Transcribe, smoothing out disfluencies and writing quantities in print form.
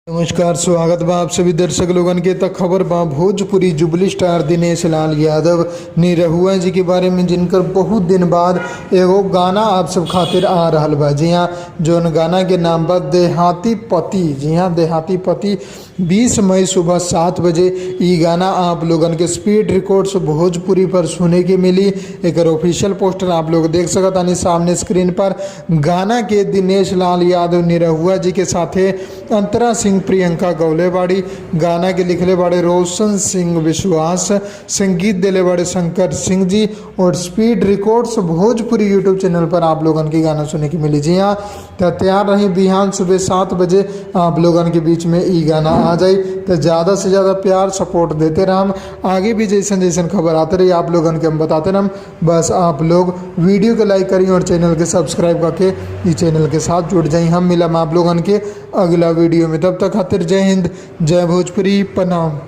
नमस्कार, स्वागत बा आप सभी दर्शक लोगन के। तक खबर बा भोजपुरी जुबली स्टार दिनेश लाल यादव निरहुआ जी के बारे में, जिनकर बहुत दिन बाद एगो गाना आप सब खातिर आ रहल बा। जी हाँ, जौन गाना के नाम बा देहाती पति। जी हाँ, देहाती पति 20 मई सुबह 7 बजे ई गाना आप लोगन के स्पीड रिकॉर्ड्स भोजपुरी पर सुने के मिली। एक ऑफिशियल पोस्टर आप लोग देख सकत आनी सामने स्क्रीन पर। गाना के दिनेश लाल यादव निरहुआ जी के साथे अंतरा सिंह प्रियंका गौले बाड़ी। गाना के लिखले बाड़े रोशन सिंह विश्वास, संगीत दिले बाड़े शंकर सिंह जी। और speed records Bhojpuri YouTube channel पर आप लोगन की गाना सुनने की मिली। जी हाँ, तो तैयार रही, बिहान सुबह 7 बजे आप लोगन के बीच में ई गाना आ जाए। तो ज़्यादा से ज़्यादा प्यार सपोर्ट देते रहम। आगे भी जैसन जैसन खबर आते रही आप लोगन के हम बताते रहम। बस आप लोग वीडियो को लाइक करिए और चैनल के सब्सक्राइब करके इस चैनल के साथ जुड़ जाइए। हम मिलम आप लोगन के अगला वीडियो में। तब तक खातिर जय हिंद, जय भोजपुरी, प्रणाम।